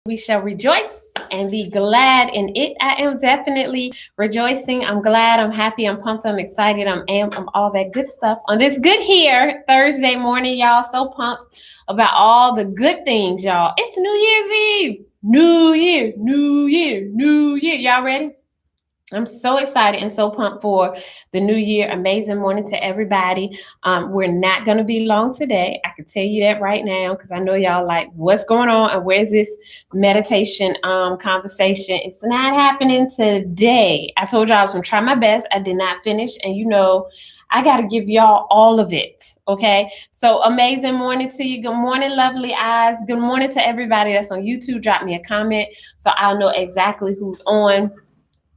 We shall rejoice and be glad in it. I am definitely rejoicing. I'm glad. I'm happy. I'm pumped. I'm excited. I'm all that good stuff on this good here Thursday morning, y'all. So pumped about all the good things, y'all. It's New Year's Eve. New Year, New Year, New Year. Y'all ready? I'm so excited and so pumped for the new year. Amazing morning to everybody. We're not going to be long today. I can tell you that right now because I know y'all like, what's going on and where's this meditation conversation? It's not happening today. I told y'all I was going to try my best. I did not finish. And I got to give y'all all of it. Okay. So amazing morning to you. Good morning, lovely eyes. Good morning to everybody that's on YouTube. Drop me a comment so I'll know exactly who's on.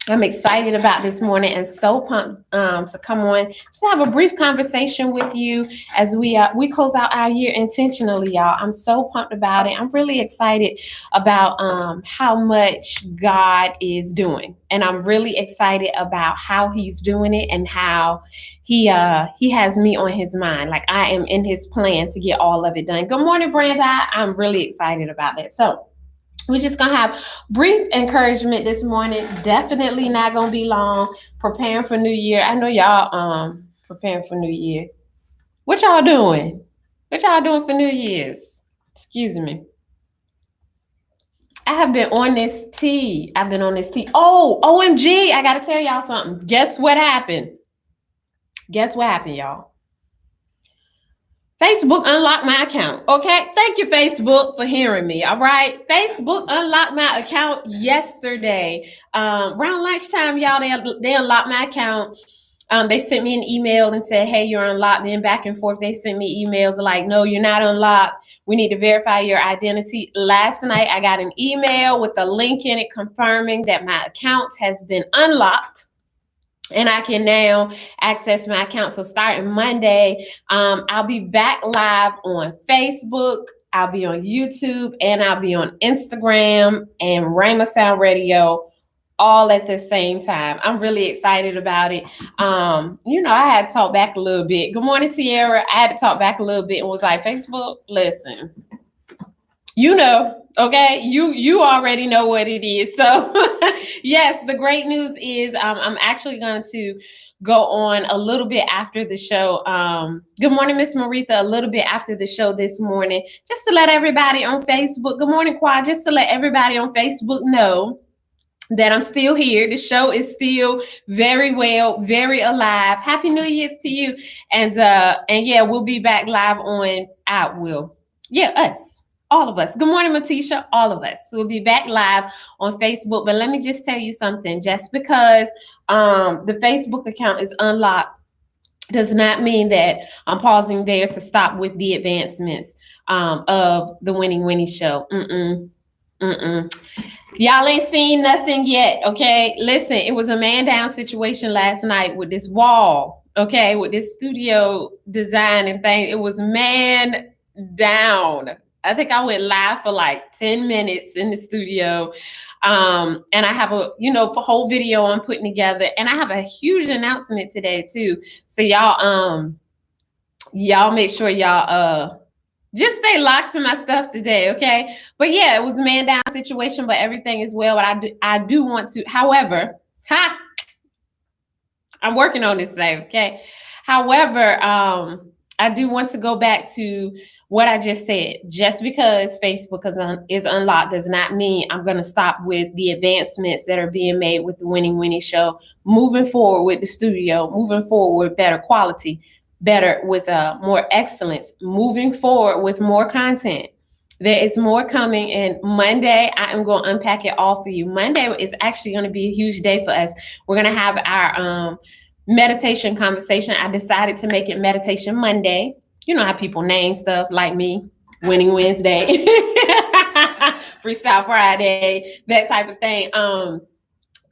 I'm excited about this morning and so pumped to come on just have a brief conversation with you as we close out our year intentionally, y'all. I'm so pumped about it. I'm really excited about how much God is doing, and I'm really excited about how He's doing it and how He has me on His mind. Like I am in His plan to get all of it done. Good morning, Brenda. I'm really excited about that. So we're just gonna have brief encouragement this morning. Definitely not gonna be long. Preparing for New Year. I know y'all preparing for New Year's. What y'all doing? What y'all doing for New Year's? Excuse me. I have been on this tea. I've been on this tea. Oh, OMG, I gotta tell y'all something. Guess what happened? Guess what happened, y'all? Facebook unlocked my account. Okay. Thank you, Facebook, for hearing me. All right. Facebook unlocked my account yesterday. Around lunchtime, y'all, they unlocked my account. They sent me an email and said, hey, you're unlocked. Then back and forth, they sent me emails like, no, you're not unlocked. We need to verify your identity. Last night, I got an email with a link in it confirming that my account has been unlocked. And I can now access my account. So starting Monday, I'll be back live on Facebook. I'll be on YouTube and I'll be on Instagram and Rhema Sound Radio all at the same time. I'm really excited about it. I had to talk back a little bit. Good morning, Tiara. I had to talk back a little bit and was like, Facebook, listen. Okay, you already know what it is. So yes, the great news is I'm actually going to go on a little bit after the show. Good morning, Miss Maritha. A little bit after the show this morning, just to let everybody on Facebook. Good morning, Quad. Just to let everybody on Facebook know that I'm still here. The show is still very well, very alive. Happy New Year's to you. And yeah, we'll be back live on us. All of us. Good morning, Matisha. All of us. We'll be back live on Facebook. But let me just tell you something. Just because the Facebook account is unlocked does not mean that I'm pausing there to stop with the advancements of the Winning Winnie Show. Y'all ain't seen nothing yet, okay? Listen, it was a man down situation last night with this wall, okay? With this studio design and thing. It was man down. I think I went live for like 10 minutes in the studio. And I have a whole video I'm putting together. And I have a huge announcement today too. So y'all make sure y'all just stay locked to my stuff today, okay? But yeah, it was a man down situation, but everything is well. But I do want to, however, I'm working on this thing, okay? However, I do want to go back to what I just said. Just because Facebook is unlocked does not mean I'm going to stop with the advancements that are being made with the Winning Winnie Show. Moving forward with the studio, moving forward with better quality, better with more excellence, moving forward with more content. There is more coming, and Monday I am going to unpack it all for you. Monday is actually going to be a huge day for us. We're going to have our meditation conversation. I decided to make it Meditation Monday. You know how people name stuff like me, Winning Wednesday, Freestyle Friday, that type of thing.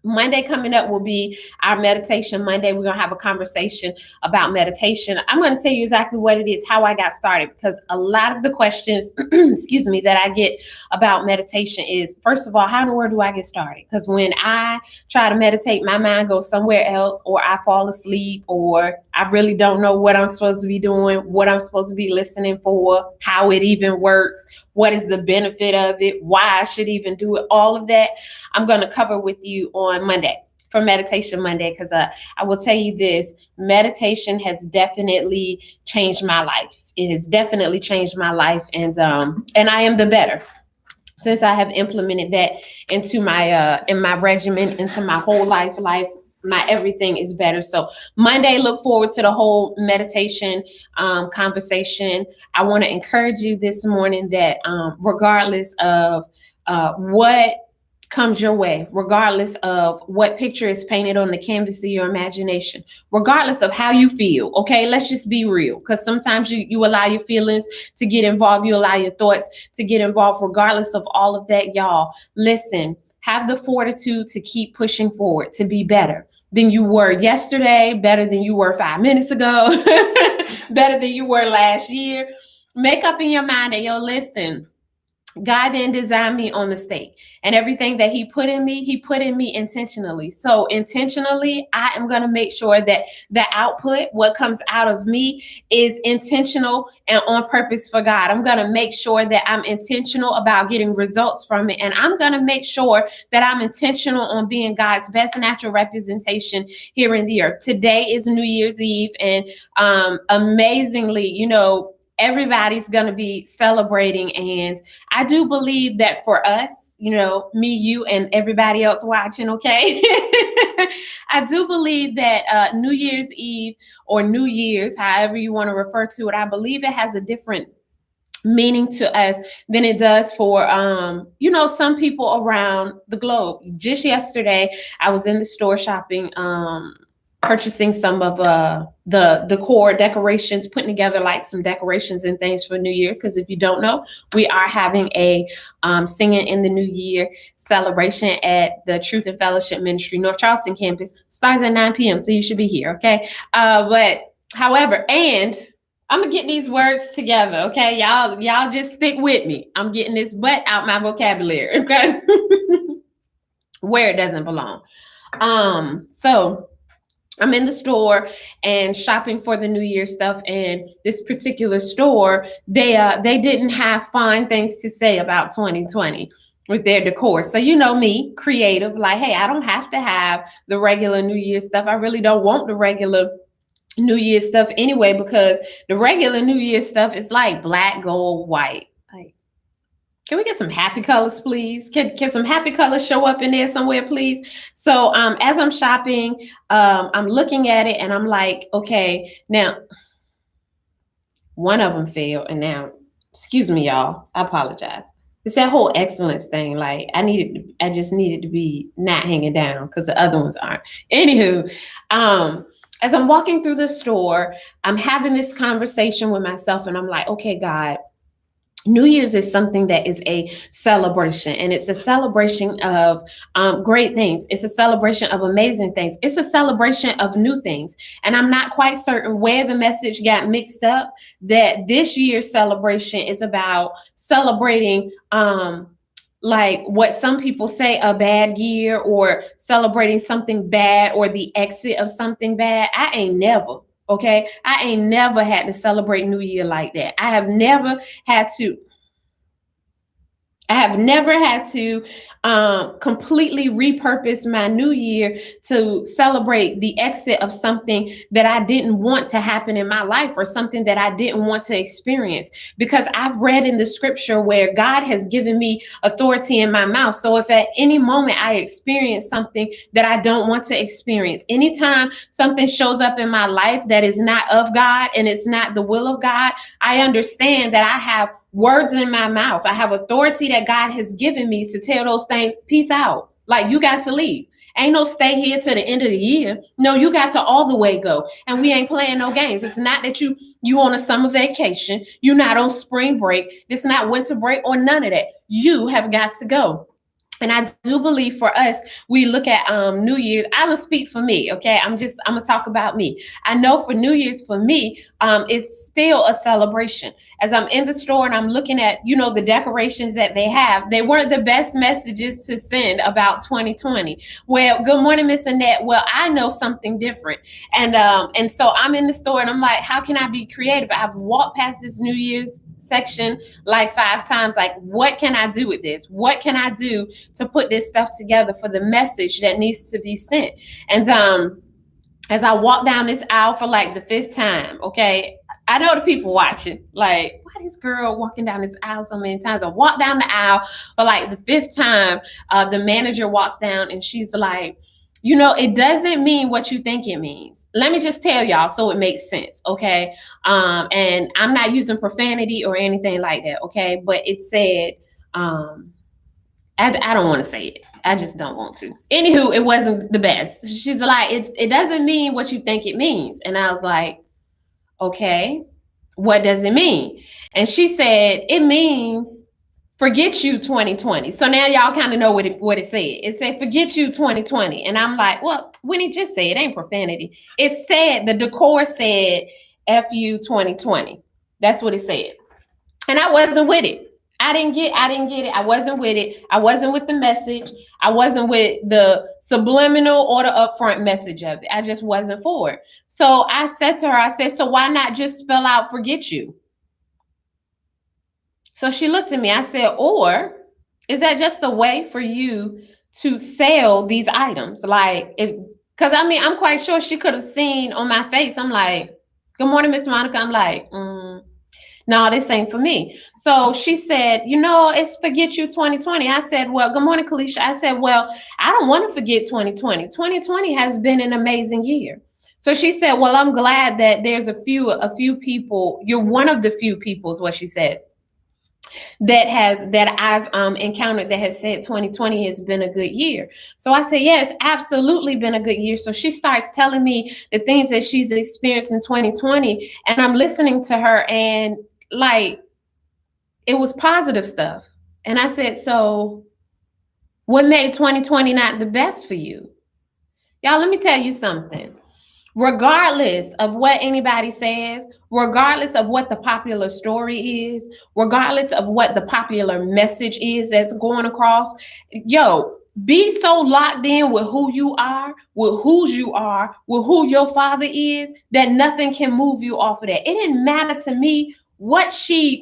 Monday coming up will be our Meditation Monday. We're going to have a conversation about meditation. I'm going to tell you exactly what it is, how I got started, because a lot of the questions, excuse me, that I get about meditation is, first of all, how in the world do I get started? Because when I try to meditate, my mind goes somewhere else, or I fall asleep, or I really don't know what I'm supposed to be doing, what I'm supposed to be listening for, how it even works, what is the benefit of it, why I should even do it, all of that, I'm going to cover with you on Monday for Meditation Monday, because I will tell you this, meditation has definitely changed my life. It has definitely changed my life, and I am the better since I have implemented that into my in my regimen, into my whole life. My everything is better. So Monday, look forward to the whole meditation conversation. I want to encourage you this morning that regardless of what comes your way, regardless of what picture is painted on the canvas of your imagination, regardless of how you feel, okay, let's just be real, because sometimes you allow your feelings to get involved, you allow your thoughts to get involved. Regardless of all of that, y'all, listen, have the fortitude to keep pushing forward, to be better than you were yesterday, better than you were 5 minutes ago, better than you were last year. Make up in your mind that, yo, listen, God didn't design me on mistake, and everything that he put in me intentionally. So intentionally, I am going to make sure that the output, what comes out of me, is intentional and on purpose for God. I'm going to make sure that I'm intentional about getting results from it. And I'm going to make sure that I'm intentional on being God's best natural representation here in the earth. Today is New Year's Eve, and amazingly, everybody's going to be celebrating. And I do believe that for us, me, you, and everybody else watching, okay? I do believe that New Year's Eve, or New Year's, however you want to refer to it, I believe it has a different meaning to us than it does for some people around the globe. Just yesterday, I was in the store shopping, purchasing some of the decor decorations, putting together like some decorations and things for New Year. Because if you don't know, we are having a Singing in the New Year celebration at the Truth and Fellowship Ministry North Charleston campus. Starts at 9 p.m. So you should be here, okay? But however, and I'm gonna get these words together, okay? Y'all just stick with me. I'm getting this but out my vocabulary, okay? Where it doesn't belong. So I'm in the store and shopping for the New Year stuff, and this particular store, they didn't have fine things to say about 2020 with their decor. So me, creative, like, hey, I don't have to have the regular New Year stuff. I really don't want the regular New Year stuff anyway, because the regular New Year stuff is like black, gold, white. Like, can we get some happy colors, please? Can some happy colors show up in there somewhere, please? So as I'm shopping, I'm looking at it and I'm like, okay, now one of them failed. And now, excuse me, y'all, I apologize. It's that whole excellence thing. Like I just needed to be not hanging down because the other ones aren't. Anywho, as I'm walking through the store, I'm having this conversation with myself and I'm like, okay, God, New Year's is something that is a celebration, and it's a celebration of great things. It's a celebration of amazing things. It's a celebration of new things. And I'm not quite certain where the message got mixed up, that this year's celebration is about celebrating like what some people say, a bad year, or celebrating something bad or the exit of something bad. I ain't never had to celebrate New Year like that. I have never had to completely repurpose my New Year to celebrate the exit of something that I didn't want to happen in my life, or something that I didn't want to experience. Because I've read in the scripture where God has given me authority in my mouth. So if at any moment I experience something that I don't want to experience, anytime something shows up in my life that is not of God and it's not the will of God, I understand that I have words in my mouth. I have authority that God has given me to tell those things, peace out. Like, you got to leave. Ain't no stay here to the end of the year. No, you got to all the way go. And we ain't playing no games. It's not that you on a summer vacation. You're not on spring break. It's not winter break or none of that. You have got to go. And I do believe for us, we look at New Year's. I'm gonna speak for me, okay? I'm gonna talk about me. I know for New Year's, for me, it's still a celebration. As I'm in the store and I'm looking at, the decorations that they have, they weren't the best messages to send about 2020. Well, good morning, Miss Annette. Well, I know something different. And so I'm in the store and I'm like, how can I be creative? I've walked past this New Year's section like 5 times. Like, what can I do with this? What can I do to put this stuff together for the message that needs to be sent? And as I walk down this aisle for like the 5th time, okay, I know the people watching, like, why this girl walking down this aisle so many times? I walk down the aisle for like the 5th time. The manager walks down and she's like, you know, it doesn't mean what you think it means. Let me just tell y'all so it makes sense, okay? And I'm not using profanity or anything like that, okay? But it said, I don't want to say it. I just don't want to. Anywho, it wasn't the best. She's like, it doesn't mean what you think it means. And I was like, okay, what does it mean? And she said, it means forget you 2020. So now y'all kind of know what it said. It said, forget you 2020. And I'm like, well, when it just said, it ain't profanity. It said, the decor said, F you 2020. That's what it said. And I wasn't with it. I didn't get it. I wasn't with it. I wasn't with the message. I wasn't with the subliminal or the upfront message of it. I just wasn't for it. So I said to her, I said, so why not just spell out forget you? So she looked at me. I said, or is that just a way for you to sell these items? Like, because I mean, I'm quite sure she could have seen on my face. I'm like, good morning, Miss Monica. I'm like, no, this ain't for me. So she said, you know, it's forget you 2020. I said, well, good morning, Kalisha. I said, well, I don't want to forget 2020. 2020 has been an amazing year. So she said, well, I'm glad that there's a few people. You're one of the few people, is what she said, that I've encountered that has said 2020 has been a good year. So I said, yeah, it's absolutely been a good year. So she starts telling me the things that she's experienced in 2020, and I'm listening to her, and like, it was positive stuff. And I said, so what made 2020 not the best for you? Y'all, let me tell you something. Regardless of what anybody says, regardless of what the popular story is, regardless of what the popular message is that's going across, be so locked in with who you are, with whose you are, with who your father is, that nothing can move you off of that. It didn't matter to me what she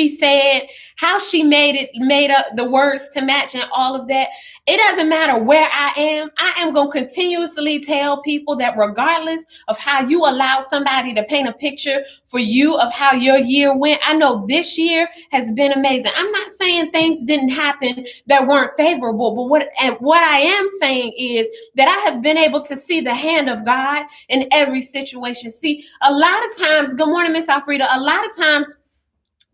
said, how she made up the words to match and all of that. It doesn't matter where I am going to continuously tell people that regardless of how you allow somebody to paint a picture for you of how your year went, I know this year has been amazing. I'm not saying things didn't happen that weren't favorable, but what I am saying is that I have been able to see the hand of God in every situation. See, a lot of times, good morning, Miss Alfreda, a lot of times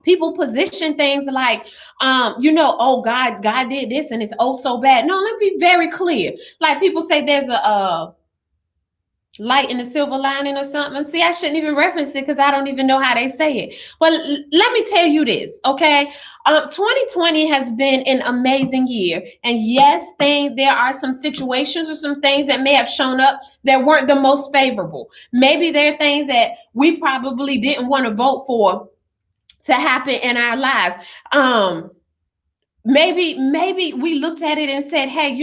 people position things like, oh, God did this and it's oh so bad. No, let me be very clear. Like, people say there's a light in the silver lining or something. See, I shouldn't even reference it because I don't even know how they say it. But let me tell you this, okay? 2020 has been an amazing year. And yes, there are some situations or some things that may have shown up that weren't the most favorable. Maybe there are things that we probably didn't want to vote for to happen in our lives. Maybe we looked at it and said, hey,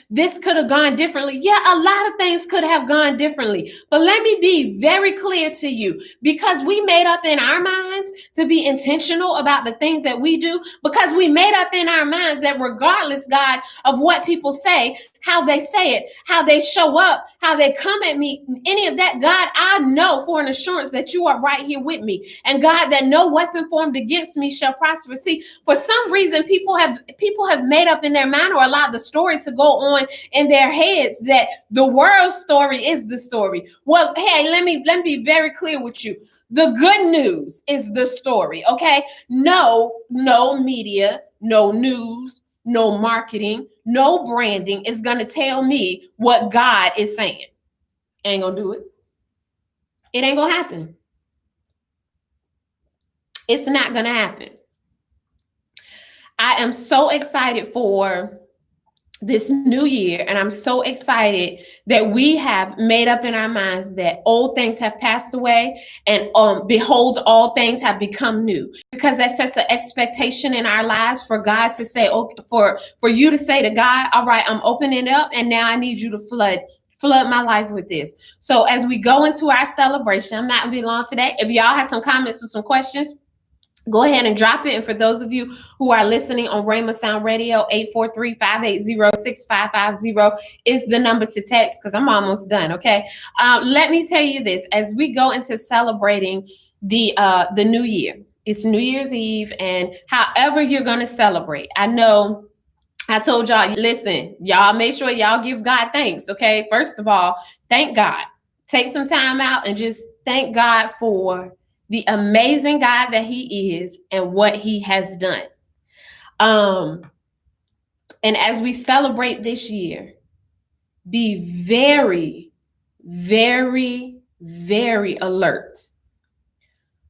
this could have gone differently. Yeah, a lot of things could have gone differently. But let me be very clear to you, because we made up in our minds to be intentional about the things that we do, because we made up in our minds that regardless, God, of what people say, how they say it, how they show up, how they come at me, any of that, God, I know for an assurance that you are right here with me. And God, that no weapon formed against me shall prosper. See, for some reason, people have made up in their mind or allowed the story to go on in their heads that the world's story is the story. Well, hey, let me be very clear with you. The good news is the story, okay? No media, no news, no marketing, no branding is going to tell me what God is saying. Ain't going to do it. It ain't going to happen. It's not going to happen. I am so excited for this new year, and I'm so excited that we have made up in our minds that old things have passed away, and behold, all things have become new, because that sets an expectation in our lives for God to say, for you to say to God, all right, I'm opening it up, and now I need you to flood my life with this. So as we go into our celebration, I'm not gonna be long today. If y'all have some comments or some questions, Go ahead and drop it. And for those of you who are listening on Rhema Sound Radio, 843-580-6550 is the number to text, because I'm almost done, okay? Let me tell you this. As we go into celebrating the new year, it's New Year's Eve, and however you're going to celebrate, I know I told y'all, listen, y'all make sure y'all give God thanks, okay? First of all, thank God. Take some time out and just thank God for the amazing God that he is and what he has done. And as we celebrate this year, be very, very, very alert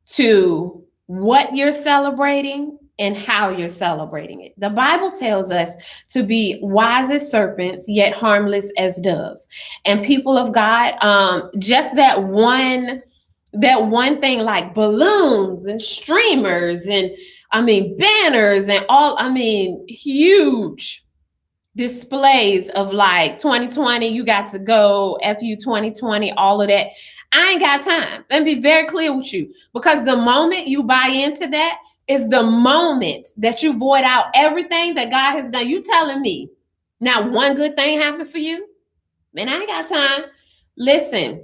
to what you're celebrating and how you're celebrating it. The Bible tells us to be wise as serpents, yet harmless as doves. And people of God, just that one thing, like balloons and streamers and banners and all, huge displays of like 2020, you got to go, FU 2020, all of that. I ain't got time. Let me be very clear with you, because the moment you buy into that is the moment that you void out everything that God has done. You telling me not one good thing happened for you? Man, I ain't got time. Listen,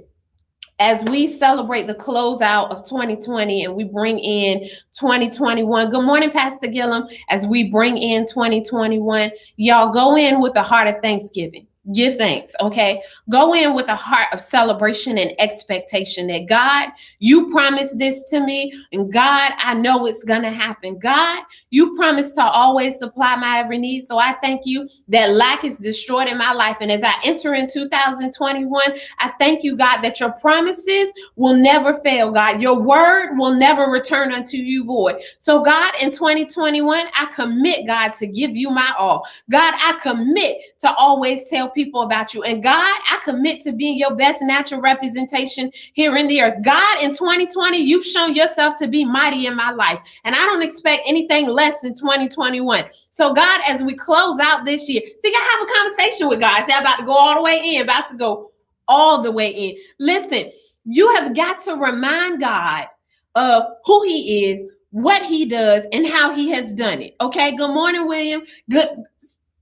as we celebrate the closeout of 2020 and we bring in 2021. Good morning, Pastor Gillum. As we bring in 2021, y'all go in with a heart of thanksgiving. Give thanks, okay? Go in with a heart of celebration and expectation that God, you promised this to me, and God, I know it's gonna happen. God, you promised to always supply my every need, so I thank you that lack is destroyed in my life. And as I enter in 2021, I thank you, God, that your promises will never fail, God. Your word will never return unto you void. So God, in 2021, I commit, God, to give you my all. God, I commit to always tell people about you. And God, I commit to being your best natural representation here in the earth. God, in 2020, you've shown yourself to be mighty in my life. And I don't expect anything less in 2021. So God, as we close out this year, so you gotta have a conversation with God. Say, I'm about to go all the way in, about to go all the way in. Listen, you have got to remind God of who he is, what he does, and how he has done it. Okay. Good morning, William. Good.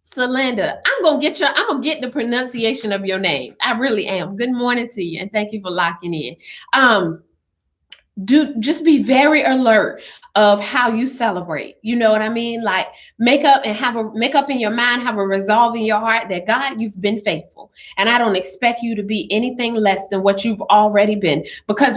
Celinda, I'm gonna get the pronunciation of your name. I really am. Good morning to you, and thank you for locking in. Just be very alert of how you celebrate. You know what I mean? Like make up in your mind, have a resolve in your heart that God, you've been faithful. And I don't expect you to be anything less than what you've already been, because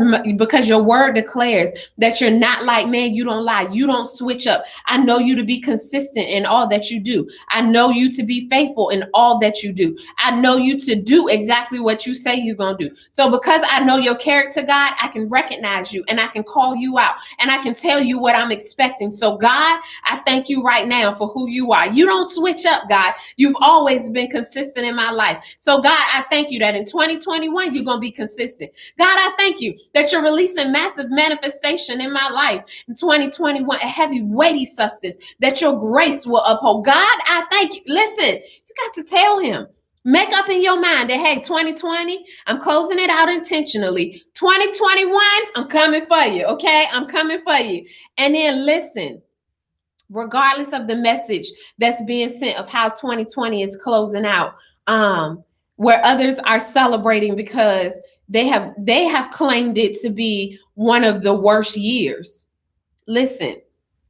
your word declares that you're not like man. You don't lie. You don't switch up. I know you to be consistent in all that you do. I know you to be faithful in all that you do. I know you to do exactly what you say you're going to do. So because I know your character, God, I can recognize you and I can call you out and I can tell you what I'm expecting. So God, I thank you right now for who you are. You don't switch up, God. You've always been consistent in my life. So God, I thank you that in 2021, you're going to be consistent. God, I thank you that you're releasing massive manifestation in my life in 2021, a heavy, weighty substance that your grace will uphold. God, I thank you. Listen, you got to tell him. Make up in your mind that, hey, 2020, I'm closing it out intentionally. 2021, I'm coming for you, okay? I'm coming for you. And then listen, regardless of the message that's being sent of how 2020 is closing out, where others are celebrating because they have claimed it to be one of the worst years. Listen,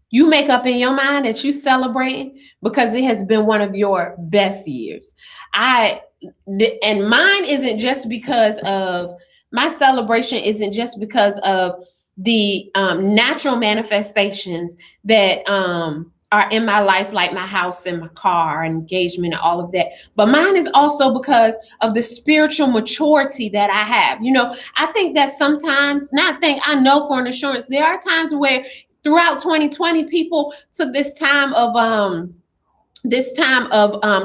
you make up in your mind that you celebrating because it has been one of your best years. And mine isn't just because of my celebration isn't just because of the natural manifestations that are in my life, like my house and my car, engagement, and all of that. But mine is also because of the spiritual maturity that I have. You know, I think that sometimes, I know for an assurance, there are times where throughout 2020, people took this time of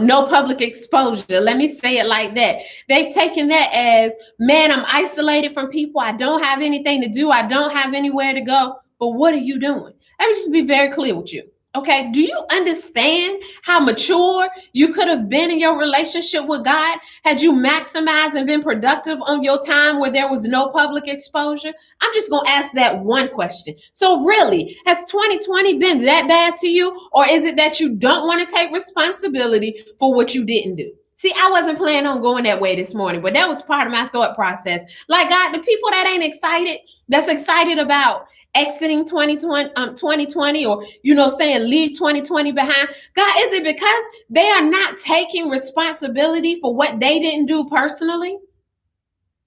no public exposure. Let me say it like that. They've taken that as, man, I'm isolated from people. I don't have anything to do. I don't have anywhere to go. But what are you doing? Let me just be very clear with you. Okay, do you understand how mature you could have been in your relationship with God had you maximized and been productive on your time where there was no public exposure? I'm just going to ask that one question. So, really, has 2020 been that bad to you, or is it that you don't want to take responsibility for what you didn't do? See, I wasn't planning on going that way this morning, but that was part of my thought process. Like, God, the people that ain't excited, that's excited about exiting 2020 or saying leave 2020 behind, God, is it because they are not taking responsibility for what they didn't do personally?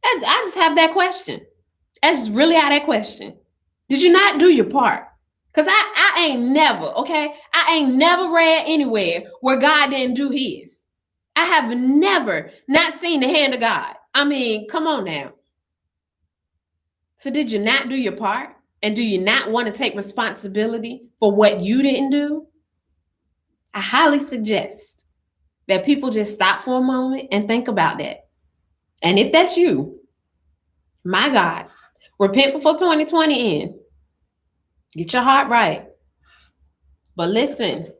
I just have that question. I just really have that question. Did you not do your part? Because I ain't never, okay, I ain't never read anywhere where God didn't do his. I have never not seen the hand of God. I mean, come on now. So did you not do your part? And do you not want to take responsibility for what you didn't do? I highly suggest that people just stop for a moment and think about that. And if that's you, my God, repent before 2020 ends. Get your heart right. But listen,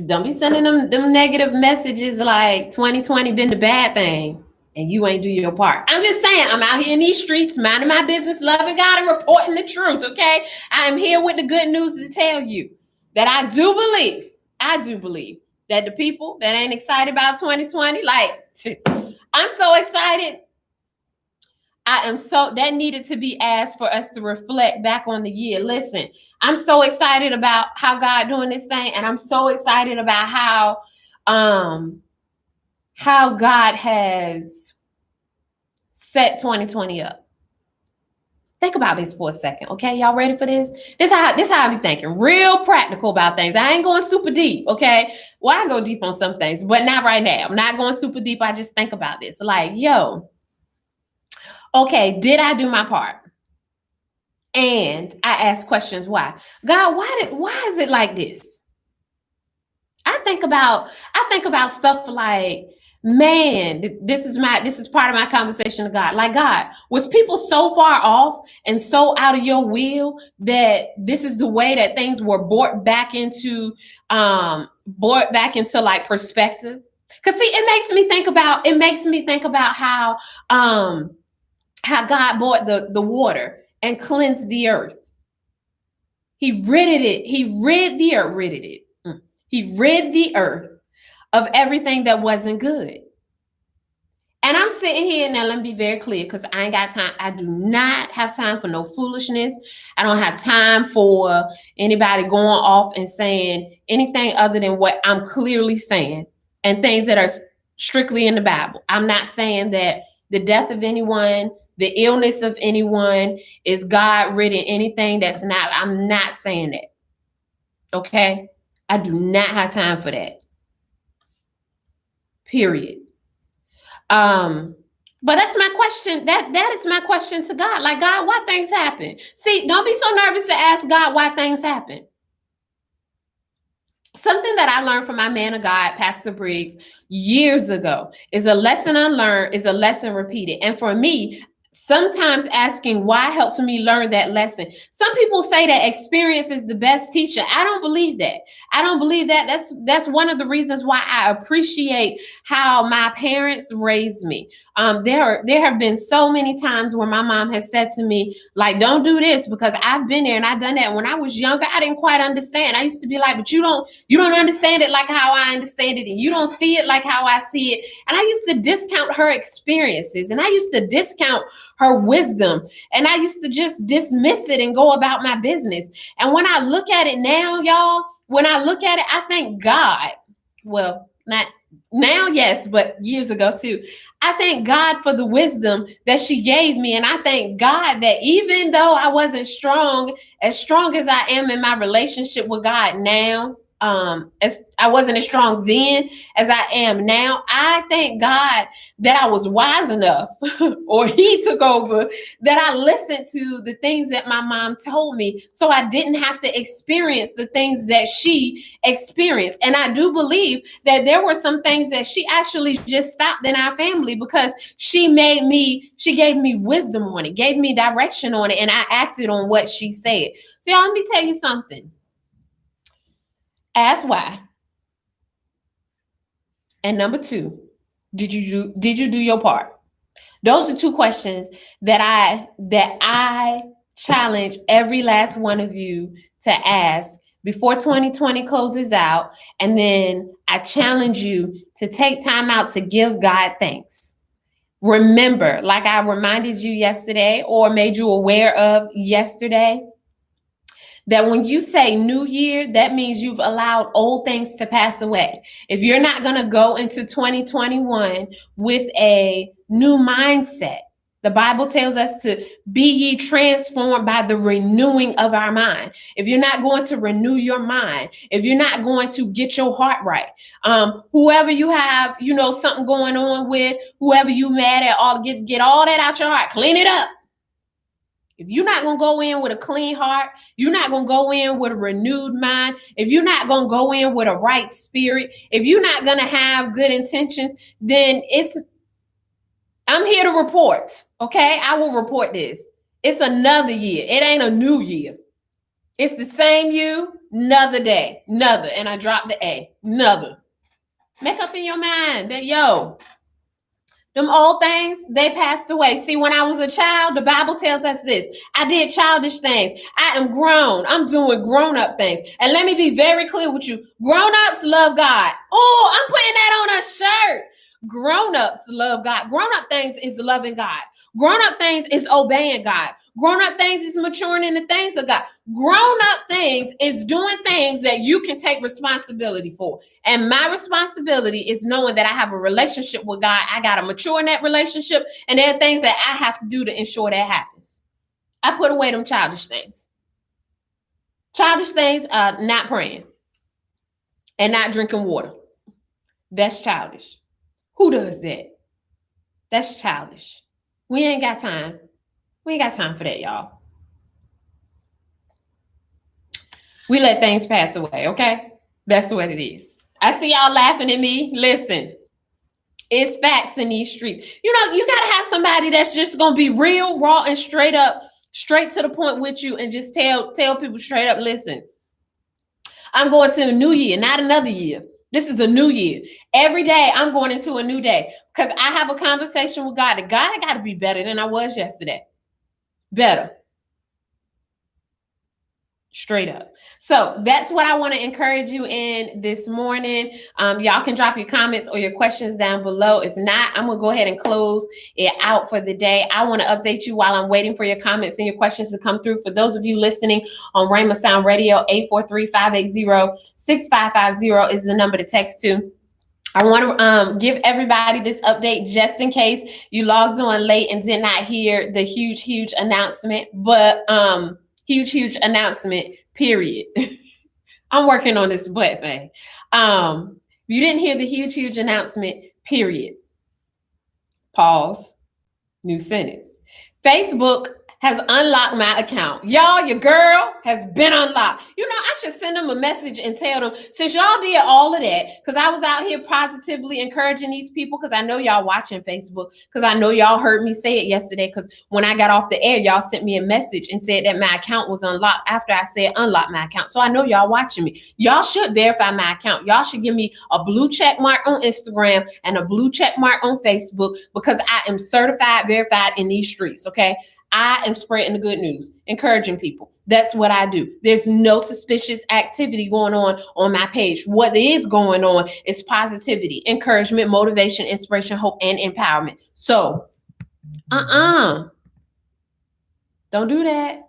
don't be sending them negative messages like 2020 been the bad thing and you ain't do your part. I'm just saying, I'm out here in these streets, minding my business, loving God, and reporting the truth, okay? I'm here with the good news to tell you that I do believe that the people that ain't excited about 2020, like, I'm so excited. That needed to be asked for us to reflect back on the year. Listen, I'm so excited about how God doing this thing, and I'm so excited about how God has set 2020 up. Think about this for a second, okay? Y'all ready for this? This how I be thinking. Real practical about things. I ain't going super deep, okay? Well, I go deep on some things, but not right now. I'm not going super deep. I just think about this. Like, yo, okay, did I do my part? And I ask questions why. God, why is it like this? I think about stuff like, man, this is part of my conversation with God. Like, God, was people so far off and so out of your will that this is the way that things were brought back into like perspective? Because see, it makes me think about how God brought the water and cleansed the earth. He rid the earth of everything that wasn't good. And I'm sitting here now, let me be very clear, because I ain't got time. I do not have time for no foolishness. I don't have time for anybody going off and saying anything other than what I'm clearly saying and things that are strictly in the Bible. I'm not saying that the death of anyone, the illness of anyone is God ridden anything that's not. I'm not saying that. Okay? I do not have time for that. Period. But that's my question. That is my question to God. Like, God, why things happen? See, don't be so nervous to ask God why things happen. Something that I learned from my man of God, Pastor Briggs, years ago is a lesson unlearned is a lesson repeated. And for me, sometimes asking why helps me learn that lesson. Some people say that experience is the best teacher. I don't believe that. That's one of the reasons why I appreciate how my parents raised me. There have been so many times where my mom has said to me, like, don't do this, because I've been there and I've done that. When I was younger, I didn't quite understand. I used to be like, but you don't understand it like how I understand it, and you don't see it like how I see it. And I used to discount her experiences, and I used to discount her wisdom, and I used to just dismiss it and go about my business. And when I look at it now, y'all, I thank God. Well, not now, yes, but years ago too. I thank God for the wisdom that she gave me. And I thank God that even though I wasn't as strong as I am in my relationship with God now, as I wasn't as strong then as I am now, I thank God that I was wise enough or he took over, that I listened to the things that my mom told me, so I didn't have to experience the things that she experienced. And I do believe that there were some things that she actually just stopped in our family because she gave me wisdom on it, gave me direction on it, and I acted on what she said. So y'all, let me tell you something. Ask why. And number two, did you do your part? Those are two questions that I challenge every last one of you to ask before 2020 closes out. And then I challenge you to take time out to give God thanks. Remember, like I reminded you yesterday or made you aware of yesterday, that when you say new year, that means you've allowed old things to pass away. If you're not going to go into 2021 with a new mindset, the Bible tells us to be ye transformed by the renewing of our mind. If you're not going to renew your mind, if you're not going to get your heart right, whoever you have, something going on with, whoever you mad at, get all that out your heart, clean it up. If you're not going to go in with a clean heart, you're not going to go in with a renewed mind, if you're not going to go in with a right spirit, if you're not going to have good intentions, then I'm here to report, okay? I will report this. It's another year. It ain't a new year. It's the same you, another day, another. And I dropped the A, another. Make up in your mind that, them old things, they passed away. See, when I was a child, the Bible tells us this. I did childish things. I am grown. I'm doing grown-up things. And let me be very clear with you. Grown-ups love God. Oh, I'm putting that on a shirt. Grown-ups love God. Grown-up things is loving God. Grown-up things is obeying God. Grown-up things is maturing in the things of God. Grown-up things is doing things that you can take responsibility for. And my responsibility is knowing that I have a relationship with God. I got to mature in that relationship. And there are things that I have to do to ensure that happens. I put away them childish things. Childish things are not praying and not drinking water. That's childish. Who does that? That's childish. We ain't got time. We ain't got time for that, y'all. We let things pass away, okay? That's what it is. I see y'all laughing at me. Listen, it's facts in these streets. You got to have somebody that's just going to be real, raw, and straight up, straight to the point with you and just tell people straight up, listen, I'm going to a new year, not another year. This is a new year. Every day I'm going into a new day because I have a conversation with God. God, I got to be better than I was yesterday. Better. Straight up. So that's what I want to encourage you in this morning. Y'all can drop your comments or your questions down below. If not, I'm going to go ahead and close it out for the day. I want to update you while I'm waiting for your comments and your questions to come through. For those of you listening on Rhema Sound Radio, 843-580-6550 is the number to text to. I want to give everybody this update just in case you logged on late and did not hear the huge announcement, but huge announcement, period. I'm working on this butt thing. You didn't hear the huge announcement, period. Pause. New sentence. Facebook has unlocked my account. Y'all, your girl has been unlocked. I should send them a message and tell them, since y'all did all of that, because I was out here positively encouraging these people, because I know y'all watching Facebook, because I know y'all heard me say it yesterday, because when I got off the air, y'all sent me a message and said that my account was unlocked after I said unlock my account. So I know y'all watching me. Y'all should verify my account. Y'all should give me a blue check mark on Instagram and a blue check mark on Facebook, because I am certified, verified in these streets, okay? I am spreading the good news, encouraging people. That's what I do. There's no suspicious activity going on my page. What is going on is positivity, encouragement, motivation, inspiration, hope, and empowerment. So, don't do that.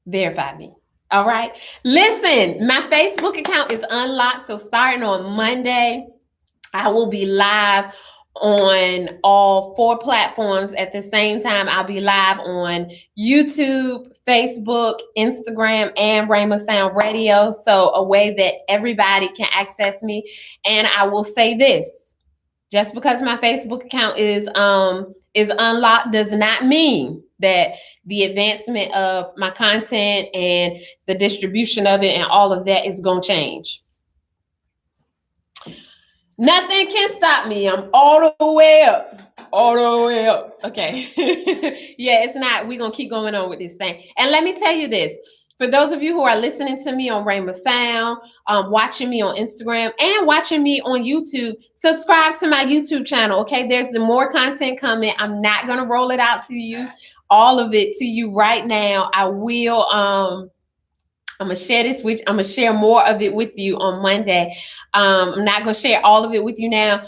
Verify me. All right. Listen, my Facebook account is unlocked. So starting on Monday, I will be live on all 4 platforms at the same time. I'll be live on YouTube, Facebook, Instagram, and Rhema Sound Radio. So a way that everybody can access me. And I will say this, just because my Facebook account is unlocked does not mean that the advancement of my content and the distribution of it and all of that is going to change. Nothing can stop me. I'm all the way up. Okay. Yeah, it's not. We're going to keep going on with this thing. And let me tell you this. For those of you who are listening to me on Rhema Sound, watching me on Instagram, and watching me on YouTube, subscribe to my YouTube channel, okay? There's the more content coming. I'm not going to roll it out to you, all of it to you right now. I will, I'm going to share this with you. I'm going to share more of it with you on Monday. I'm not going to share all of it with you now.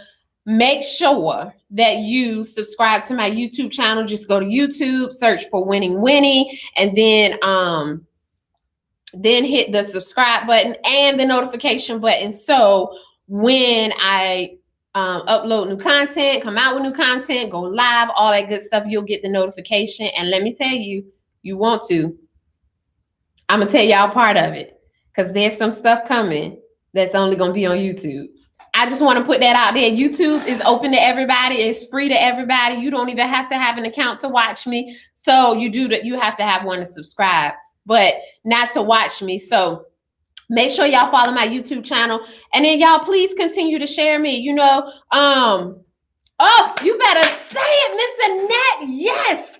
Make sure that you subscribe to my YouTube channel. Just go to YouTube, search for Winning Winnie, and then hit the subscribe button and the notification button. So when I upload new content, come out with new content, go live, all that good stuff, you'll get the notification. And let me tell you, you want to, I'm going to tell y'all part of it, because there's some stuff coming that's only going to be on YouTube. I just want to put that out there. YouTube is open to everybody. It's free to everybody. You don't even have to have an account to watch me. So you have to have one to subscribe, but not to watch me. So make sure y'all follow my YouTube channel. And then y'all please continue to share me. Oh, you better say it, Miss Annette. Yes.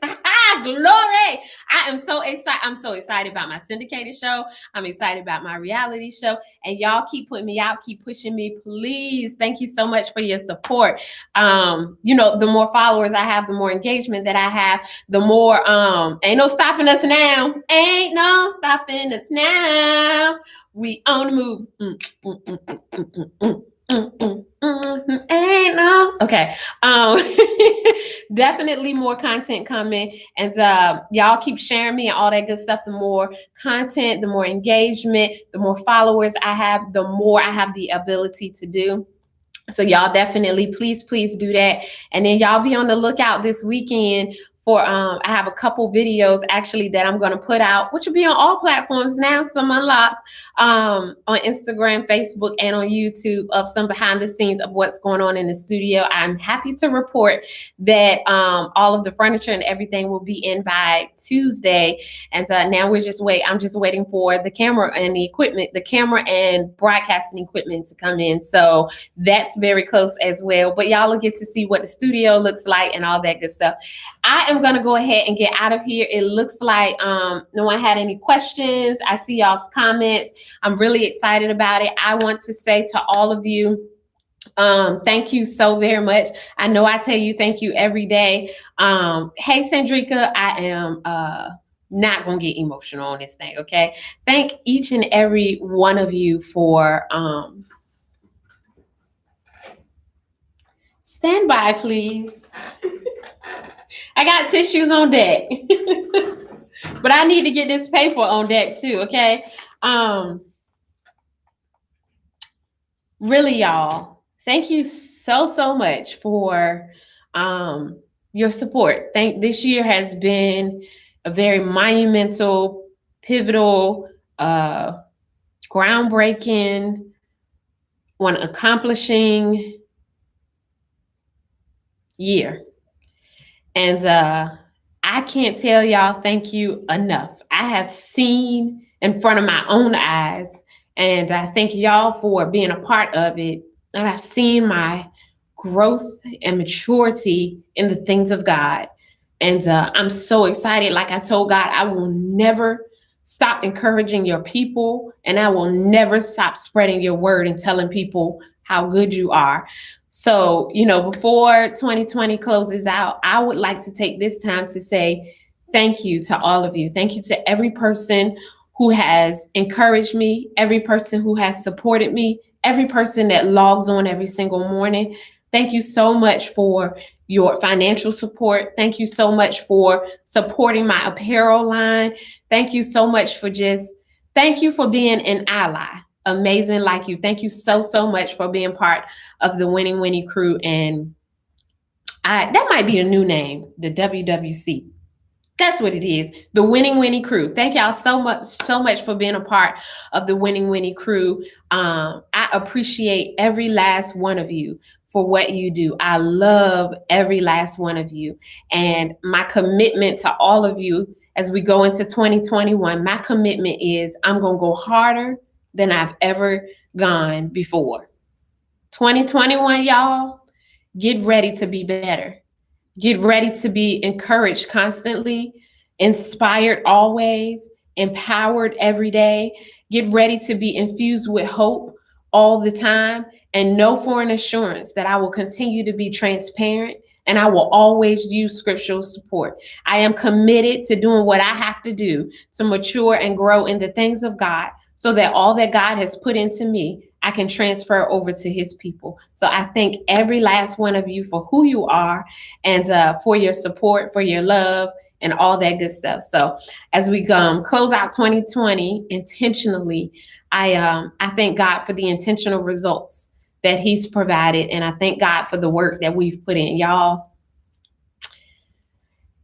Glory. I am so excited. I'm so excited about my syndicated show. I'm excited about my reality show. And y'all keep putting me out, keep pushing me, please. Thank you so much for your support. The more followers I have, the more engagement that I have, the more ain't no stopping us now. Ain't no stopping us now. We on the move. Ain't no. Okay. Definitely more content coming, and y'all keep sharing me and all that good stuff. The more content, the more engagement, the more followers I have, the more I have the ability to do. So y'all definitely, please do that. And then y'all be on the lookout this weekend for I have a couple videos actually that I'm going to put out, which will be on all platforms now, some unlocked, on Instagram, Facebook, and on YouTube, of some behind the scenes of what's going on in the studio. I'm happy to report that all of the furniture and everything will be in by Tuesday. And now I'm just waiting for the camera and the equipment, the camera and broadcasting equipment to come in. So that's very close as well. But y'all will get to see what the studio looks like and all that good stuff. I am going to go ahead and get out of here. It looks like no one had any questions. I see y'all's comments. I'm really excited about it. I want to say to all of you, thank you so very much. I know I tell you thank you every day. Hey, Sandrika, I am not going to get emotional on this thing, okay? Thank each and every one of you for stand by, please. I got tissues on deck, but I need to get this paper on deck too, okay? Really, y'all, thank you so much for your support. This year has been a very monumental, pivotal, groundbreaking, one accomplishing year. And I can't tell y'all thank you enough. I have seen in front of my own eyes, and I thank y'all for being a part of it. And I've seen my growth and maturity in the things of God. And I'm so excited. Like I told God, I will never stop encouraging your people, and I will never stop spreading your word and telling people how good you are. So, before 2020 closes out, I would like to take this time to say thank you to all of you. Thank you to every person who has encouraged me, every person who has supported me, every person that logs on every single morning. Thank you so much for your financial support. Thank you so much for supporting my apparel line. Thank you so much thank you for being an ally. Amazing like you. Thank you so much for being part of the Winning Winnie crew. And that might be a new name, the WWC. That's what it is, the Winning Winnie crew. Thank y'all so much for being a part of the Winning Winnie crew. I appreciate every last one of you for what you do. I love every last one of you. And my commitment to all of you as we go into 2021, my commitment is I'm going to go harder than I've ever gone before. 2021, y'all, get ready to be better. Get ready to be encouraged constantly, inspired always, empowered every day. Get ready to be infused with hope all the time, and know for an assurance that I will continue to be transparent and I will always use scriptural support. I am committed to doing what I have to do to mature and grow in the things of God, so that all that God has put into me, I can transfer over to his people. So I thank every last one of you for who you are, and for your support, for your love, and all that good stuff. So as we close out 2020 intentionally, I thank God for the intentional results that he's provided. And I thank God for the work that we've put in. Y'all,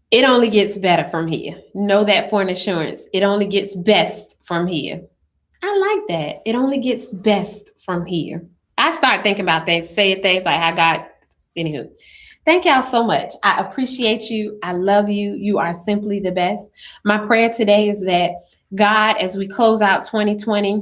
it only gets better from here. Know that for an assurance. It only gets best from here. I like that. It only gets best from here. I start thinking about things, saying things like how God, anywho. Thank y'all so much. I appreciate you. I love you. You are simply the best. My prayer today is that God, as we close out 2020,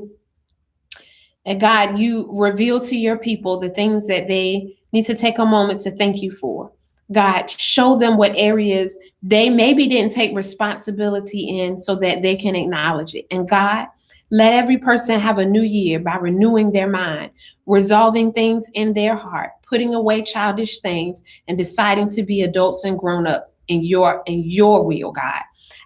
and God, you reveal to your people the things that they need to take a moment to thank you for. God, show them what areas they maybe didn't take responsibility in, so that they can acknowledge it. And God, let every person have a new year by renewing their mind, resolving things in their heart, putting away childish things, and deciding to be adults and grown-ups in your will, God.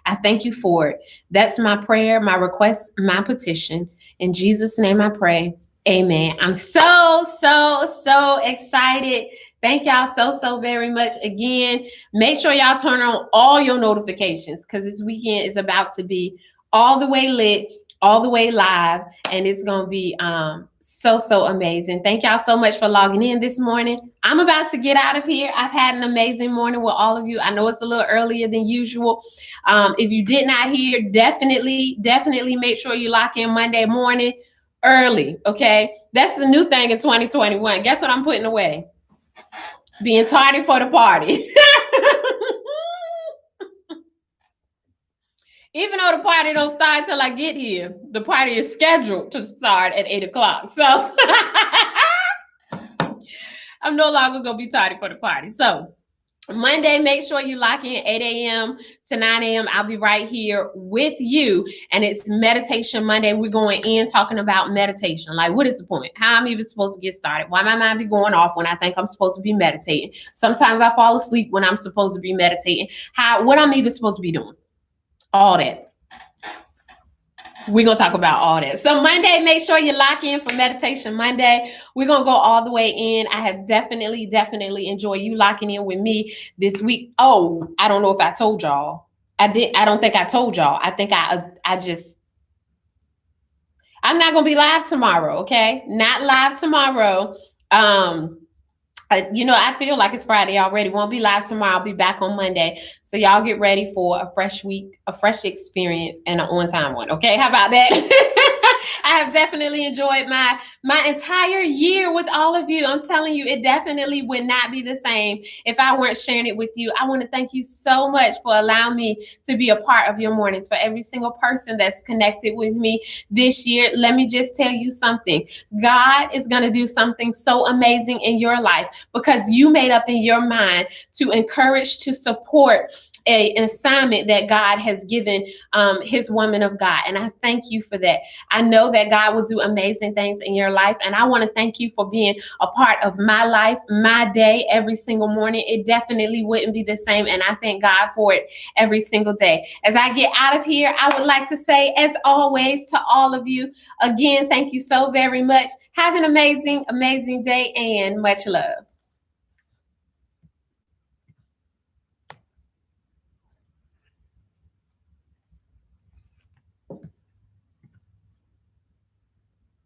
I thank you for it. That's my prayer, my request, my petition. In Jesus' name I pray. Amen. I'm so excited. Thank y'all so very much. Again, make sure y'all turn on all your notifications, because this weekend is about to be all the way lit, all the way live, and it's going to be so amazing. Thank y'all so much for logging in this morning. I'm about to get out of here. I've had an amazing morning with all of you. I know it's a little earlier than usual. If you did not hear, definitely make sure you lock in Monday morning early, okay? That's the new thing in 2021. Guess what I'm putting away? Being tardy for the party. Even though the party don't start till I get here, the party is scheduled to start at 8 o'clock. So I'm no longer going to be tardy for the party. So Monday, make sure you lock in 8 a.m. to 9 a.m. I'll be right here with you. And it's Meditation Monday. We're going in talking about meditation. Like, what is the point? How I'm even supposed to get started? Why my mind be going off when I think I'm supposed to be meditating? Sometimes I fall asleep when I'm supposed to be meditating. What I'm even supposed to be doing? All that. We're going to talk about all that. So Monday, make sure you lock in for Meditation Monday. We're going to go all the way in. I have definitely enjoyed you locking in with me this week. Oh, I don't know if I told y'all. I don't think I told y'all. I think I'm not going to be live tomorrow. Okay. Not live tomorrow. I feel like it's Friday already. Won't be live tomorrow. I'll be back on Monday. So y'all get ready for a fresh week, a fresh experience, and an on-time one. Okay, how about that? I have definitely enjoyed my entire year with all of you. I'm telling you, it definitely would not be the same if I weren't sharing it with you. I want to thank you so much for allowing me to be a part of your mornings. For every single person that's connected with me this year, let me just tell you something. God is going to do something so amazing in your life, because you made up in your mind to encourage, to support an assignment that God has given his woman of God. And I thank you for that. I know that God will do amazing things in your life. And I want to thank you for being a part of my life, my day, every single morning. It definitely wouldn't be the same. And I thank God for it every single day. As I get out of here, I would like to say, as always, to all of you, again, thank you so very much. Have an amazing day and much love.